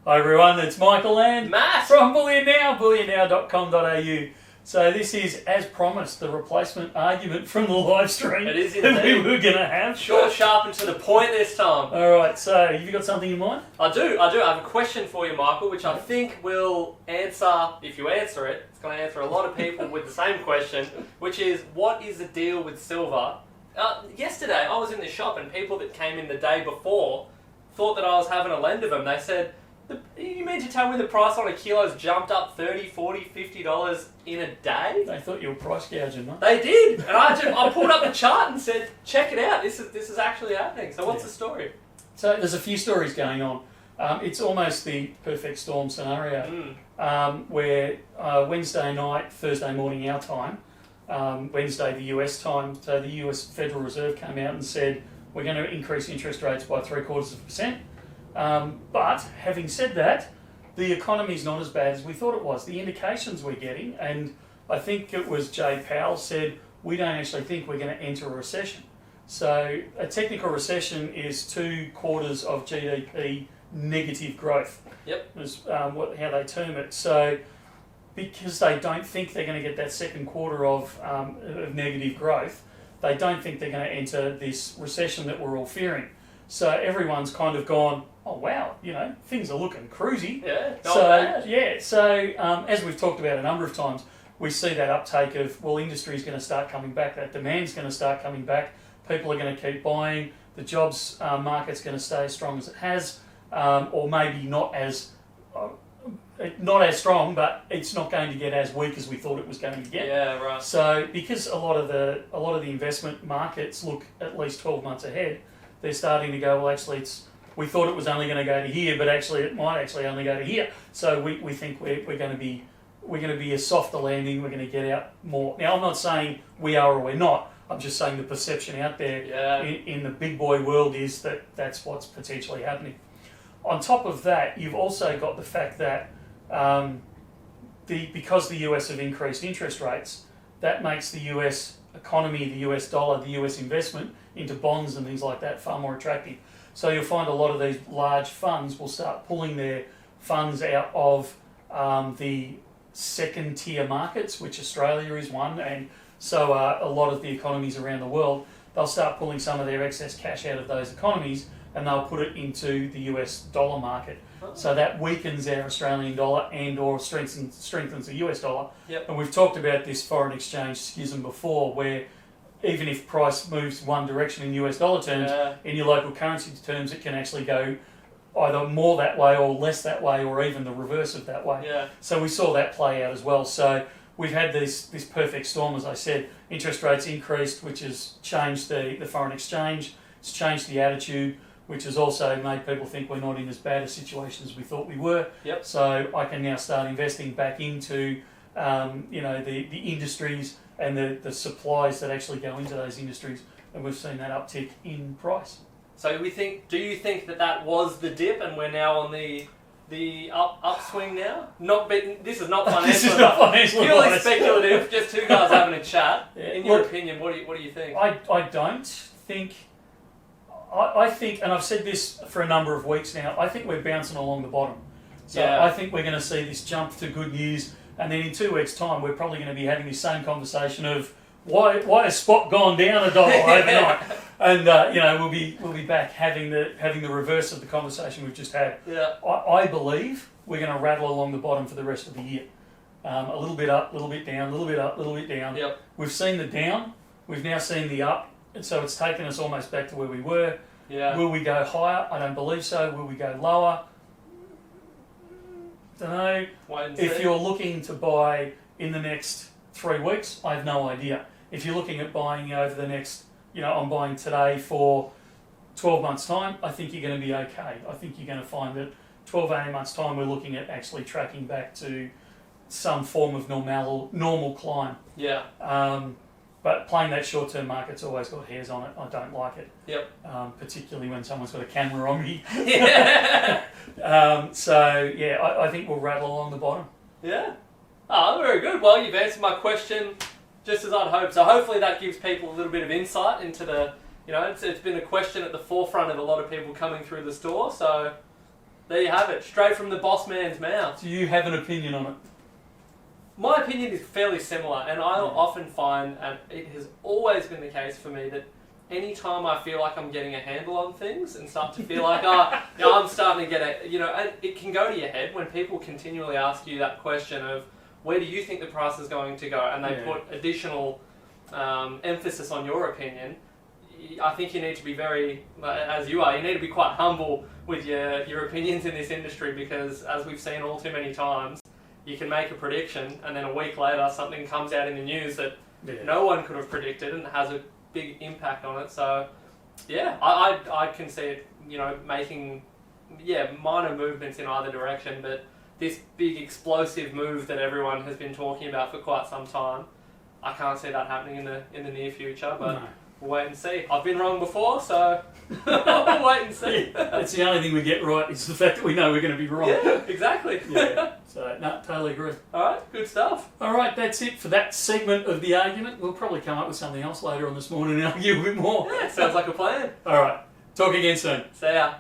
Hi everyone, it's Michael and Matt from Bullion Now, bullionnow.com.au. So this is, as promised, the replacement argument from the live stream It is that we indeed. were going to have. Short, sharp, and to the point this time. Alright, so have you got something in mind? I do. I have a question for you, Michael, which I think will answer, if you answer it, it's going to answer a lot of people with the same question, which is, what is the deal with silver? Yesterday, I was in the shop and people that came in the day before thought that I was having a lend of them. They said, you mean to tell me the price on a kilo's jumped up $30, $40, $50 in a day? They thought you were price gouging, mate. They did, and I pulled up the chart and said, check it out. This is actually happening. So what's the story? So there's a few stories going on. It's almost the perfect storm scenario where Wednesday night, Thursday morning our time, Wednesday the US time, so the US Federal Reserve came out and said, we're going to increase interest rates by 0.75%. But having said that, the economy's not as bad as we thought it was. The indications we're getting, and I think it was Jay Powell said, we don't actually think we're going to enter a recession. So a technical recession is 2 quarters of GDP negative growth. Yep. Is how they term it. So because they don't think they're going to get that second quarter of negative growth, they don't think they're going to enter this recession that we're all fearing. So everyone's kind of gone, oh wow, things are looking cruisy. Yeah, not bad. Yeah, so as we've talked about a number of times, we see that uptake of, well, industry's going to start coming back, that demand's going to start coming back, people are going to keep buying, the jobs market's going to stay as strong as it has, or maybe not as strong, but it's not going to get as weak as we thought it was going to get. Yeah, right. So because a lot of the investment markets look at least 12 months ahead, they're starting to go, well, actually, we thought it was only going to go to here, but actually, it might actually only go to here. So we think we're going to be a softer landing. We're going to get out more. Now, I'm not saying we are or we're not. I'm just saying the perception out there in the big boy world is that that's what's potentially happening. On top of that, you've also got the fact that because the US have increased interest rates, that makes the US economy, the US dollar, the US investment into bonds and things like that far more attractive. So you'll find a lot of these large funds will start pulling their funds out of the second tier markets, which Australia is one, and so are a lot of the economies around the world. They'll start pulling some of their excess cash out of those economies and they'll put it into the US dollar market. So that weakens our Australian dollar and or strengthens the US dollar. Yep. And we've talked about this foreign exchange schism before, where even if price moves one direction in US dollar terms, in your local currency terms, it can actually go either more that way or less that way, or even the reverse of that way. Yeah. So we saw that play out as well. So we've had this perfect storm, as I said. Interest rates increased, which has changed the foreign exchange. It's changed the attitude, which has also made people think we're not in as bad a situation as we thought we were. Yep. So I can now start investing back into the industries and the supplies that actually go into those industries, and we've seen that uptick in price. So do you think that was the dip and we're now on the upswing now? This is not financial. This is not financial Purely advice. speculative, just two guys having a chat. Yeah, In your opinion, what do you think? I don't think... I think, and I've said this for a number of weeks now, I think we're bouncing along the bottom. So I think we're going to see this jump to good news, and then in 2 weeks' time, we're probably going to be having the same conversation of why has spot gone down $1 overnight, and we'll be back having the reverse of the conversation we've just had. Yeah. I believe we're going to rattle along the bottom for the rest of the year. A little bit up, a little bit down, a little bit up, a little bit down. Yep. We've seen the down, we've now seen the up. And so it's taken us almost back to where we were. Yeah. Will we go higher? I don't believe so. Will we go lower? Don't know. Wait and If see. you're looking to buy in the next 3 weeks, I have no idea. If you're looking at buying over the next, I'm buying today for 12 months' time, I think you're going to be okay. I think you're going to find that 12, 18 months' time, we're looking at actually tracking back to some form of normal climb. Yeah. But playing that short-term market's always got hairs on it. I don't like it. Yep. Particularly when someone's got a camera on me. Yeah. I think we'll rattle along the bottom. Yeah. Oh, very good. Well, you've answered my question just as I'd hoped. So hopefully that gives people a little bit of insight into the, it's been a question at the forefront of a lot of people coming through the store. So There you have it, straight from the boss man's mouth. Do you have an opinion on it? My opinion is fairly similar, and I often find, and it has always been the case for me, that anytime I feel like I'm getting a handle on things and start to feel like, I'm starting to get and it can go to your head when people continually ask you that question of, where do you think the price is going to go? And they put additional emphasis on your opinion. I think you need to be very, as you are, you need to be quite humble with your opinions in this industry, because as we've seen all too many times, you can make a prediction and then a week later something comes out in the news that no one could have predicted and has a big impact on it. So yeah, I can see it, making minor movements in either direction, but this big explosive move that everyone has been talking about for quite some time, I can't see that happening in the near future, but we'll wait and see. I've been wrong before, so we'll wait and see. That's the only thing we get right, is the fact that we know we're going to be wrong. Yeah, exactly. So, no, totally agree. Alright, good stuff. Alright, that's it for that segment of the argument. We'll probably come up with something else later on this morning and argue a bit more. Yeah, sounds like a plan. Alright, talk again soon. See ya.